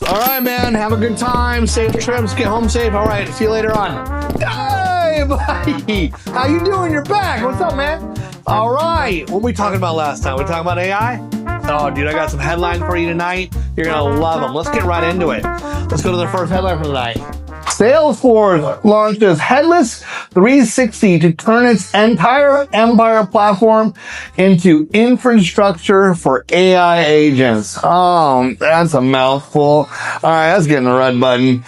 All right, man. Have a good time. Safe trips. Get home safe. All right. See you later on. Hey, buddy. How you doing? You're back. What's up, man? All right. What were we talking about last time? We talking about AI? Oh, dude, I got some headlines for you tonight. You're going to love them. Let's get right into it. Let's go to the first headline for tonight. Salesforce launches Headless 360 to turn its entire Empire platform into infrastructure for AI agents. Oh, that's a mouthful. All right, let's get in the red button.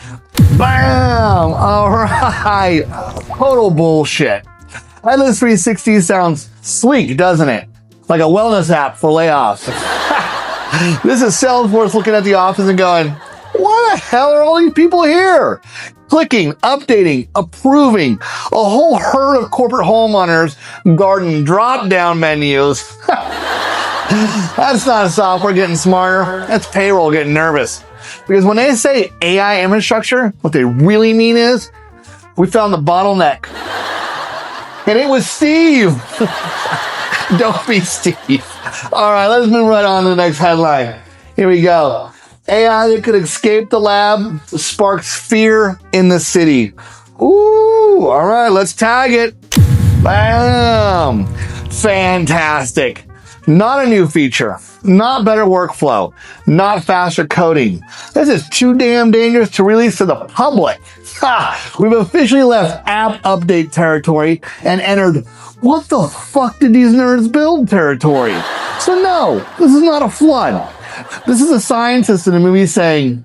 Bam! All right. Total bullshit. Headless 360 sounds sleek, doesn't it? Like a wellness app for layoffs. This is Salesforce looking at the office and going, why the hell are all these people here? Clicking, updating, approving, a whole herd of corporate homeowners guarding drop-down menus. That's not software getting smarter. That's payroll getting nervous. Because when they say AI infrastructure, what they really mean is, we found the bottleneck. And it was Steve. Don't be Steve. All right, let's move right on to the next headline. Here we go. AI that could escape the lab sparks fear in the city. Ooh, all right, let's tag it. Bam. Fantastic. Not a new feature, not better workflow, not faster coding. This is too damn dangerous to release to the public. Ha! We've officially left app update territory and entered what the fuck did these nerds build territory. So no, this is not a flood. This is a scientist in a movie saying,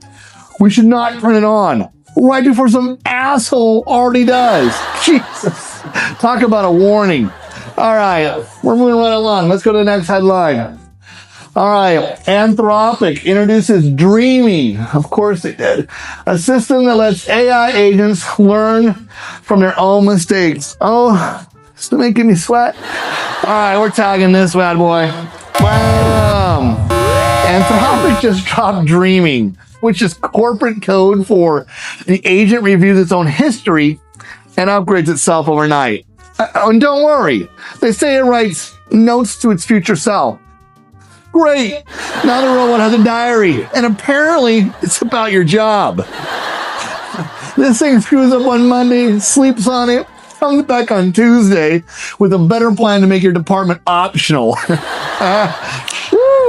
we should not turn it on right before some asshole already does. Jesus. Talk about a warning. All right, we're moving right along. Let's go to the next headline. All right, Anthropic introduces Dreaming. Of course they did. A system that lets AI agents learn from their own mistakes. Oh, it's making me sweat. All right, we're tagging this bad boy. Bam! Anthropic just dropped Dreaming, which is corporate code for the agent reviews its own history and upgrades itself overnight. And don't worry, they say it writes notes to its future self. Great, now the robot has a diary, and apparently it's about your job. This thing screws up on Monday, sleeps on it, comes back on Tuesday with a better plan to make your department optional.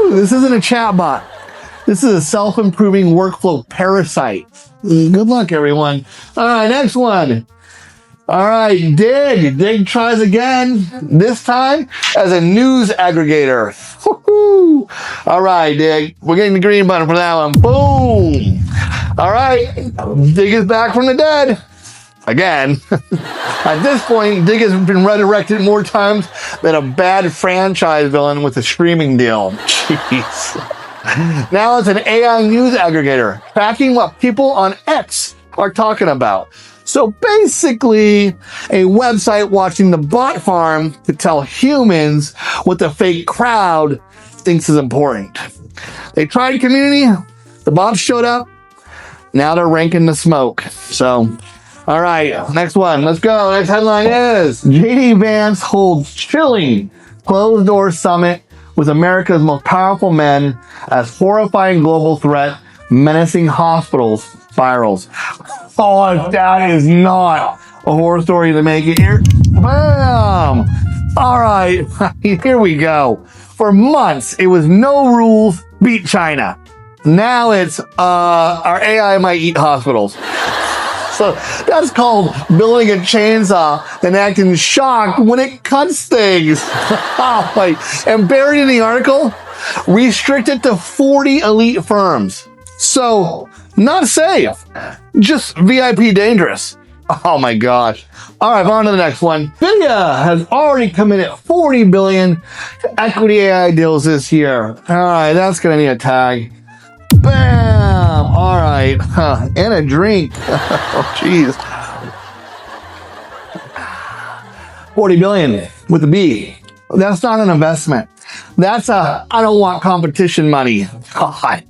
This isn't a chatbot. This is a self-improving workflow parasite. Good luck, everyone. All right, next one. All right, Dig. Dig tries again, this time as a news aggregator. Woo-hoo. All right, Dig. We're getting the green button for that one. Boom. All right, Dig is back from the dead. Again. At this point, Dig has been resurrected more times than a bad franchise villain with a streaming deal. Jeez. Now it's an AI news aggregator, tracking what people on X are talking about. So basically, a website watching the bot farm to tell humans what the fake crowd thinks is important. They tried community, the bots showed up, now they're ranking the smoke. So, all right, next one, let's go. Next headline is, J.D. Vance holds chilling closed-door summit with America's most powerful men as horrifying global threat menacing hospitals spirals. Oh, that is not a horror story to make it here. Bam! All right, here we go. For months, it was no rules, beat China. Now it's, our AI might eat hospitals. So that's called building a chainsaw and acting shocked when it cuts things. And buried in the article, restricted to 40 elite firms. So, not safe, just VIP dangerous. Oh my gosh. All right, on to the next one. NVIDIA has already committed $40 billion to equity AI deals this year. All right, that's gonna need a tag. Bam! All right, and a drink. Oh, jeez. 40 billion with a B. That's not an investment. That's I don't want competition money. God.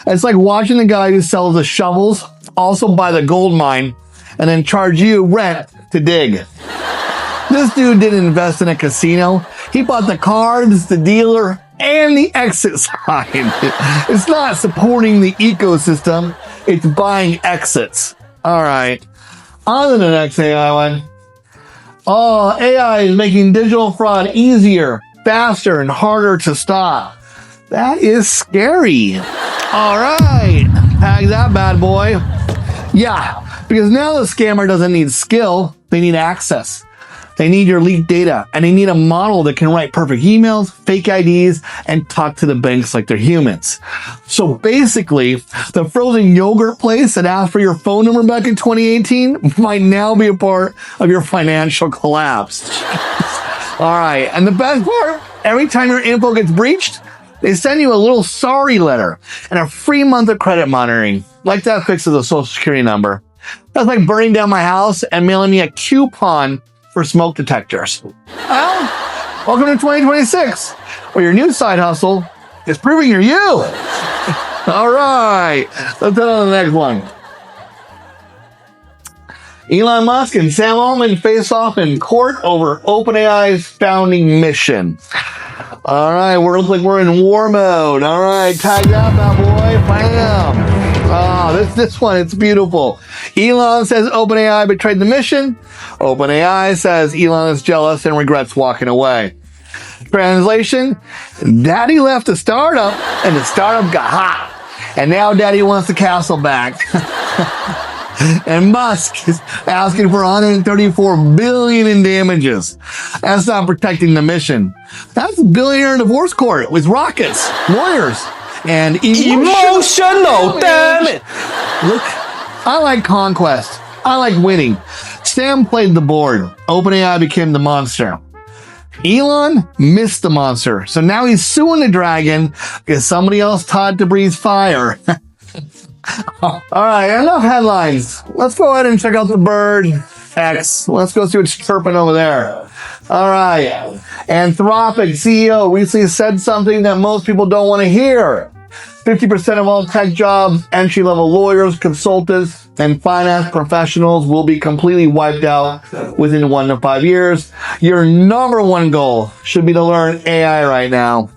It's like watching the guy who sells the shovels also buy the gold mine and then charge you rent to dig. This dude didn't invest in a casino. He bought the cards, the dealer, and the exit sign. It's not supporting the ecosystem. It's buying exits. All right. On to the next AI one. Oh, AI is making digital fraud easier, faster, and harder to stop. That is scary. All right. Tag that bad boy. Yeah, because now the scammer doesn't need skill. They need access. They need your leaked data, and they need a model that can write perfect emails, fake IDs, and talk to the banks like they're humans. So basically, the frozen yogurt place that asked for your phone number back in 2018 might now be a part of your financial collapse. All right, and the best part, every time your info gets breached, they send you a little sorry letter and a free month of credit monitoring. Like that fixes a social security number. That's like burning down my house and mailing me a coupon for smoke detectors. Well, welcome to 2026, where your new side hustle is proving you're you. All right, let's head on to the next one. Elon Musk and Sam Altman face off in court over OpenAI's founding mission. All right, looks like we're in war mode. All right, tag that bad boy. Bam. Oh, this one, it's beautiful. Elon says OpenAI betrayed the mission. OpenAI says Elon is jealous and regrets walking away. Translation, Daddy left the startup and the startup got hot. And now Daddy wants the castle back. And Musk is asking for $134 billion in damages. That's not protecting the mission. That's a billionaire divorce court with rockets, lawyers, and emotional damage. Look, I like conquest. I like winning. Sam played the board. OpenAI became the monster. Elon missed the monster. So now he's suing the dragon because somebody else taught to breathe fire. All right, enough headlines. Let's go ahead and check out the bird X. Let's go see what's chirping over there. All right. Anthropic CEO recently said something that most people don't want to hear. 50% of all tech jobs, entry-level lawyers, consultants, and finance professionals will be completely wiped out within 1 to 5 years. Your number one goal should be to learn AI right now.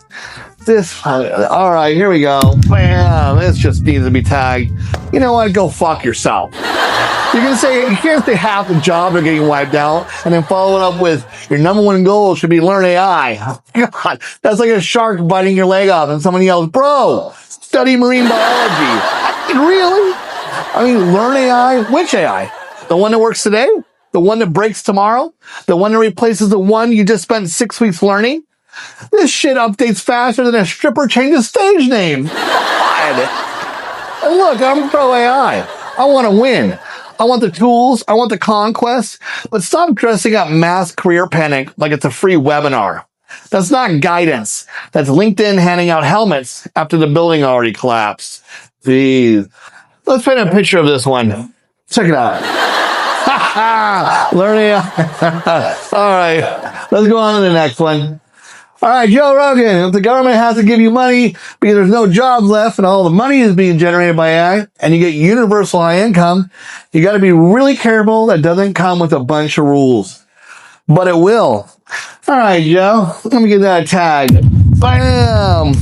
All right, here we go. Bam, this just needs to be tagged. You know what? Go fuck yourself. You can't say half the jobs are getting wiped out and then follow it up with your number one goal should be learn AI. God, that's like a shark biting your leg off and someone yells, bro, study marine biology. Really? I mean, learn AI? Which AI? The one that works today? The one that breaks tomorrow? The one that replaces the one you just spent 6 weeks learning? This shit updates faster than a stripper changes stage name. God. And look, I'm pro AI. I want to win. I want the tools. I want the conquest. But stop dressing up mass career panic like it's a free webinar. That's not guidance. That's LinkedIn handing out helmets after the building already collapsed. Jeez. Let's paint a picture of this one. Check it out. Learn AI. All right. Let's go on to the next one. All right, Joe Rogan, if the government has to give you money because there's no jobs left and all the money is being generated by AI and you get universal high income, you got to be really careful that doesn't come with a bunch of rules. But it will. All right, Joe, let me give that a tag. Bam!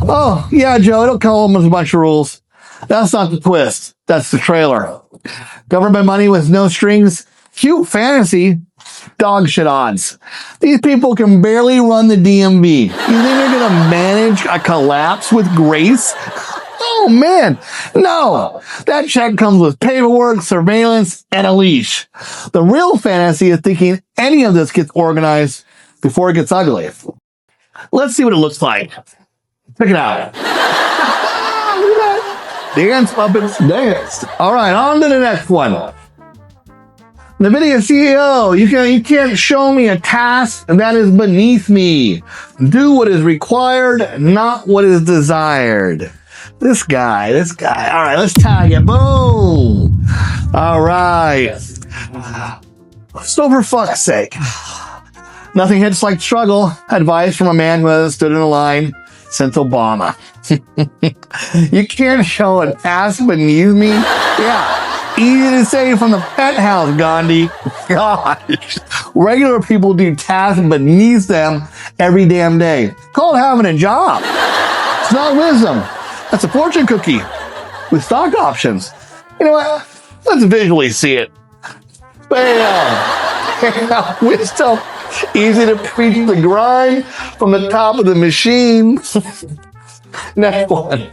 Oh, yeah, Joe, it'll come with a bunch of rules. That's not the twist. That's the trailer. Government money with no strings. Cute fantasy. Dog shit odds. These people can barely run the DMV. You think they're going to manage a collapse with grace? Oh, man. No. That check comes with paperwork, surveillance, and a leash. The real fantasy is thinking any of this gets organized before it gets ugly. Let's see what it looks like. Check it out. Look at that. Dance, puppets, dance. All right, on to the next one. NVIDIA CEO, you can't show me a task that is beneath me. Do what is required, not what is desired. This guy. All right, let's tag it. Boom. All right. So for fuck's sake, nothing hits like struggle. Advice from a man who hasn't stood in a line since Obama. You can't show a task beneath me? Yeah. Easy to say from the penthouse, Gandhi. Gosh. Regular people do tasks beneath them every damn day. Call it having a job. It's not wisdom. That's a fortune cookie. with stock options. You know what? Let's visually see it. Bam! Wisdom. Easy to preach the grind from the top of the machine. Next one.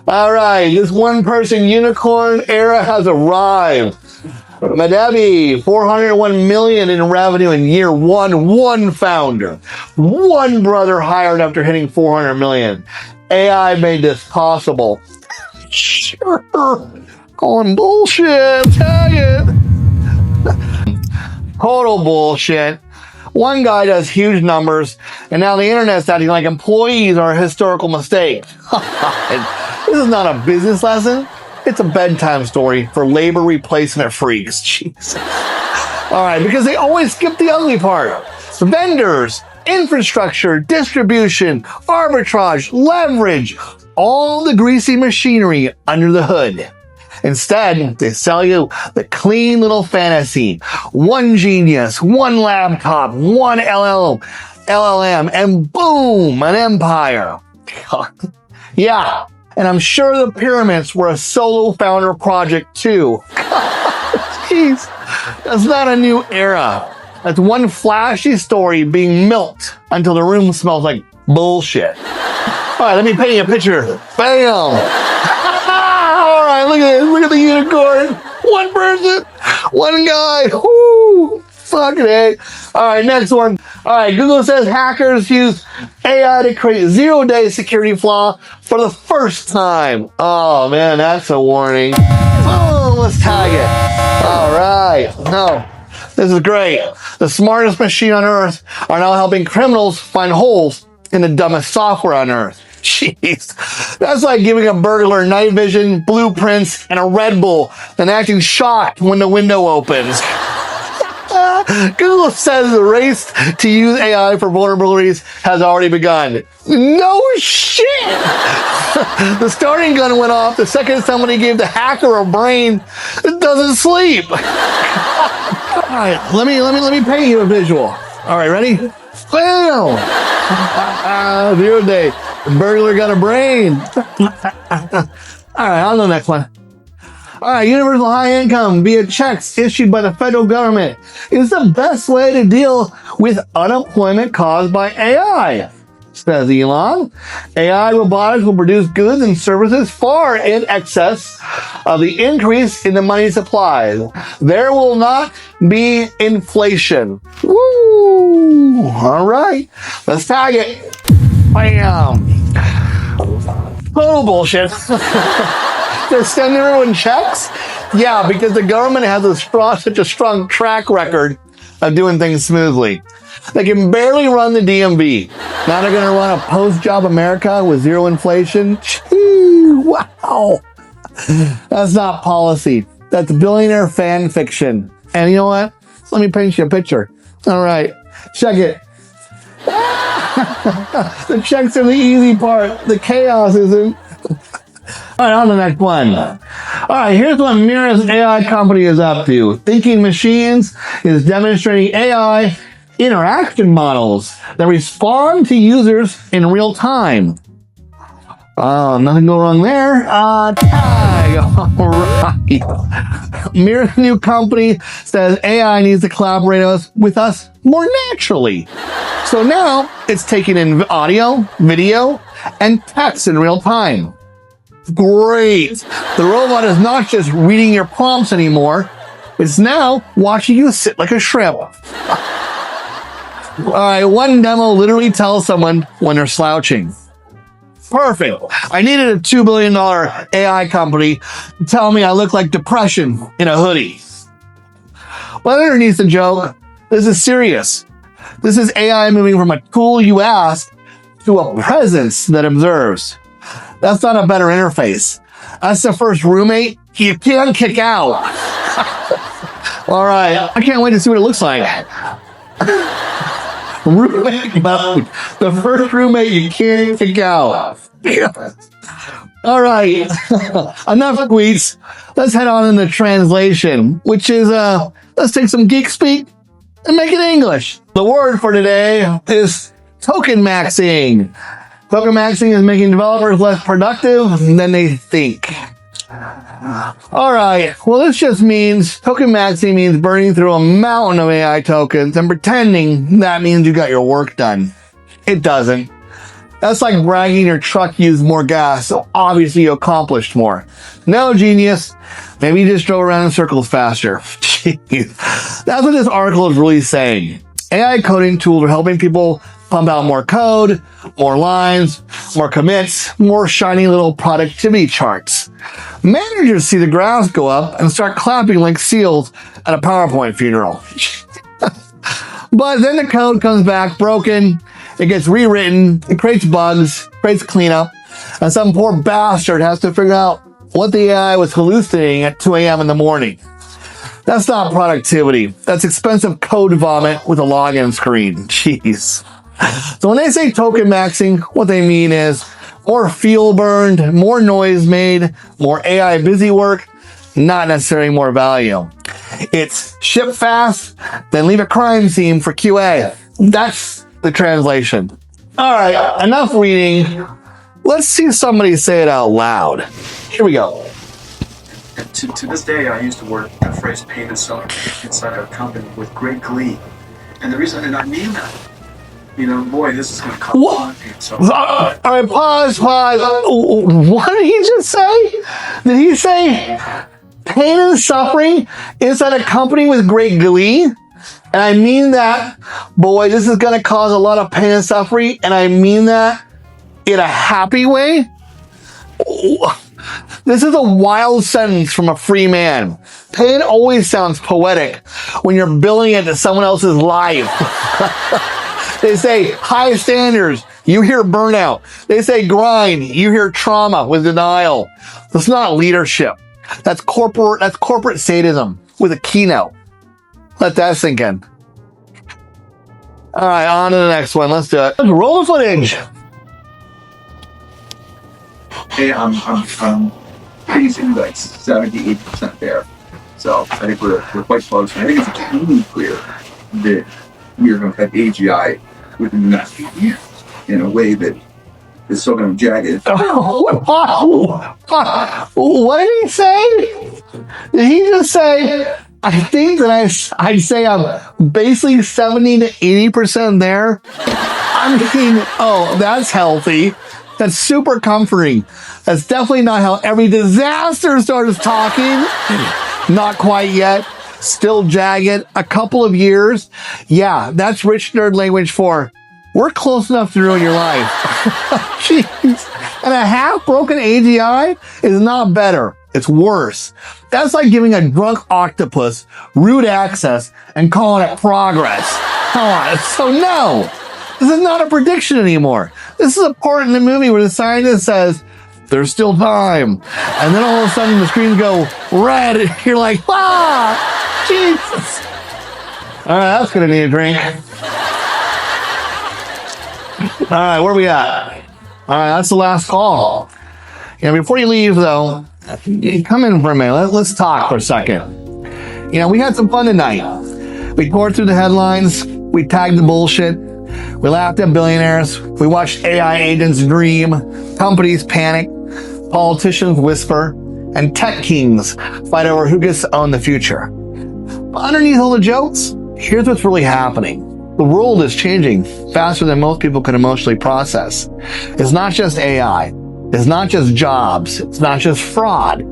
All right, this one-person unicorn era has arrived. Madevi, 401 million in revenue in year one. One founder, one brother hired after hitting 400 million. AI made this possible. Sure. Calling bullshit. Tag it. Total bullshit. One guy does huge numbers, and now the internet's acting like employees are a historical mistake. This is not a business lesson. It's a bedtime story for labor replacement freaks. Jeez. All right, because they always skip the ugly part. Vendors, infrastructure, distribution, arbitrage, leverage, all the greasy machinery under the hood. Instead, they sell you the clean little fantasy. One genius, one laptop, one LLM, and boom, an empire. Yeah, and I'm sure the pyramids were a solo founder project too. Jeez, that's not a new era. That's one flashy story being milked until the room smells like bullshit. All right, let me paint you a picture. Bam! Look at this. Look at the unicorn. One person, one guy. Woo! Fucking A. All right, next one. All right, Google says hackers use AI to create zero-day security flaw for the first time. Oh, man, that's a warning. Oh, let's tag it. All right. No, this is great. The smartest machine on Earth are now helping criminals find holes in the dumbest software on Earth. Jeez, that's like giving a burglar night vision, blueprints, and a Red Bull, then acting shocked when the window opens. Google says the race to use AI for vulnerabilities has already begun. No shit! The starting gun went off the second somebody gave the hacker a brain that doesn't sleep. All right, let me paint you a visual. All right, ready? Bam! 0 day. The burglar got a brain. All right, on to the next one. All right, universal high income via checks issued by the federal government is the best way to deal with unemployment caused by AI, says Elon. AI robotics will produce goods and services far in excess of the increase in the money supply. There will not be inflation. Woo! All right, let's tag it. Bam! Total bullshit. They're sending everyone checks? Yeah, because the government has such a strong track record of doing things smoothly. They can barely run the DMV. Now they're going to run a post-job America with zero inflation? Gee, wow. That's not policy. That's billionaire fan fiction. And you know what? Let me paint you a picture. All right, check it. The checks are the easy part. The chaos isn't. All right, on to the next one. All right, here's what Mira's AI company is up to. Thinking Machines is demonstrating AI interaction models that respond to users in real time. Oh, nothing go wrong there. Tag. All right. Mira's new company says AI needs to collaborate with us more naturally. So now it's taking in audio, video, and text in real time. Great. The robot is not just reading your prompts anymore. It's now watching you sit like a shrimp. All right, one demo literally tells someone when they're slouching. Perfect. I needed a $2 billion AI company to tell me I look like depression in a hoodie. But underneath the joke, this is serious. This is AI moving from a tool you ask to a presence that observes. That's not a better interface. That's the first roommate you can't kick out. All right, I can't wait to see what it looks like. Roommate mode. The first roommate you can't kick out. All right, enough tweets. Let's head on into translation, which is, let's take some geek speak and make it English. The word for today is token maxing. Token maxing is making developers less productive than they think. All right. Well, this just means token maxing means burning through a mountain of AI tokens and pretending that means you got your work done. It doesn't. That's like bragging your truck used more gas, so obviously you accomplished more. No, genius. Maybe you just drove around in circles faster. Jeez. That's what this article is really saying. AI coding tools are helping people pump out more code, more lines, more commits, more shiny little productivity charts. Managers see the graphs go up and start clapping like seals at a PowerPoint funeral. But then the code comes back broken, it gets rewritten, it creates bugs, creates cleanup, and some poor bastard has to figure out what the AI was hallucinating at 2 a.m. in the morning. That's not productivity. That's expensive code vomit with a login screen. Jeez. So when they say token maxing, what they mean is more fuel burned, more noise made, more AI busy work, not necessarily more value. It's ship fast, then leave a crime scene for QA. That's the translation. All right, enough reading. Let's see somebody say it out loud. Here we go. To this day, I used to work the phrase pain and suffering inside a company with great glee. And the reason that I mean that, boy, this is going to cause a lot of pain and suffering. All right, pause. What did he just say? Did he say pain and suffering inside a company with great glee? And I mean that, boy, this is going to cause a lot of pain and suffering. And I mean that in a happy way. This is a wild sentence from a free man. Pain always sounds poetic when you're billing it to someone else's life. They say high standards, you hear burnout. They say grind, you hear trauma with denial. That's not leadership. That's corporate sadism with a keynote. Let that sink in. All right, on to the next one. Let's do it. Let's roll the footage. Hey, I'm basically like 70-80% there. So I think we're quite close. And I think it's extremely clear that we are going to have AGI within the next few years in a way that is still going to jagged. What did he say? Did he just say, I think that I'd say I'm basically 70 to 80% there? I mean, oh, that's healthy. That's super comforting. That's definitely not how every disaster starts talking. Not quite yet. Still jagged. A couple of years. Yeah, that's rich nerd language for we're close enough to ruin your life. Jeez. And a half-broken AGI is not better. It's worse. That's like giving a drunk octopus root access and calling it progress. Come on. So no. This is not a prediction anymore. This is a part in the movie where the scientist says, there's still time. And then all of a sudden the screens go red. And you're like, Jesus. All right, that's going to need a drink. All right, where are we at? All right, that's the last call. Before you leave, though, come in for a minute. Let's talk for a second. We had some fun tonight. We poured through the headlines. We tagged the bullshit. We laughed at billionaires. We watched AI agents dream, companies panic, politicians whisper, and tech kings fight over who gets to own the future. But underneath all the jokes, here's what's really happening. The world is changing faster than most people can emotionally process. It's not just AI. It's not just jobs. It's not just fraud,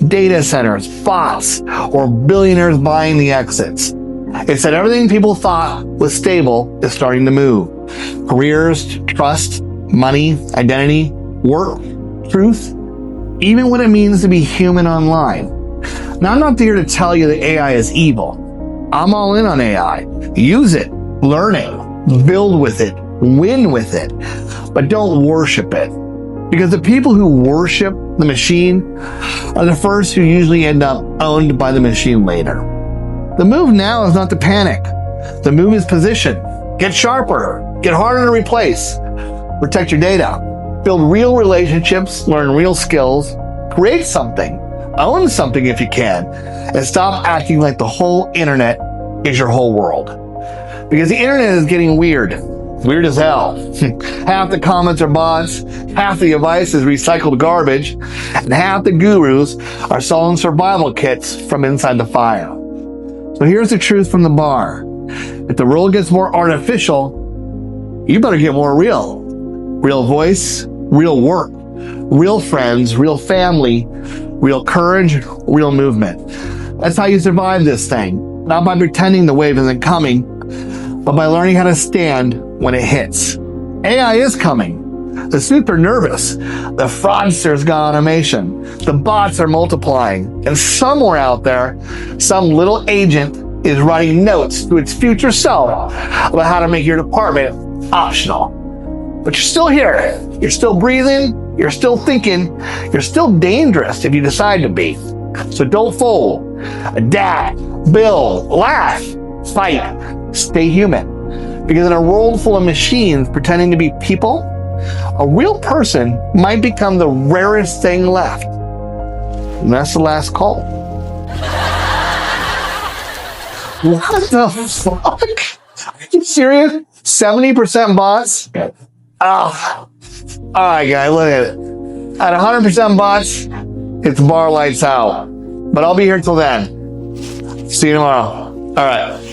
data centers, bots, or billionaires buying the exits. It's that everything people thought was stable is starting to move. Careers, trust, money, identity, work, truth, even what it means to be human online. Now, I'm not here to tell you that AI is evil. I'm all in on AI. Use it, learn it, build with it, win with it, but don't worship it. Because the people who worship the machine are the first who usually end up owned by the machine later. The move now is not to panic. The move is position. Get sharper. Get harder to replace. Protect your data. Build real relationships. Learn real skills. Create something. Own something if you can. And stop acting like the whole internet is your whole world. Because the internet is getting weird. Weird as hell. Half the comments are bots, half the advice is recycled garbage, and half the gurus are selling survival kits from inside the fire. So here's the truth from the bar. If the world gets more artificial, you better get more real. Real voice, real work, real friends, real family, real courage, real movement. That's how you survive this thing. Not by pretending the wave isn't coming, but by learning how to stand when it hits. AI is coming. The suits are nervous. The fraudsters got automation. The bots are multiplying. And somewhere out there, some little agent is writing notes to its future self about how to make your department optional. But you're still here. You're still breathing. You're still thinking. You're still dangerous if you decide to be. So don't fold. Adapt. Build. Laugh. Fight. Stay human. Because in a world full of machines pretending to be people, a real person might become the rarest thing left. And that's the last call. What the fuck? Are you serious? 70% bots? Oh. Alright guys, look at it. At 100% bots, it's bar lights out. But I'll be here till then. See you tomorrow. Alright.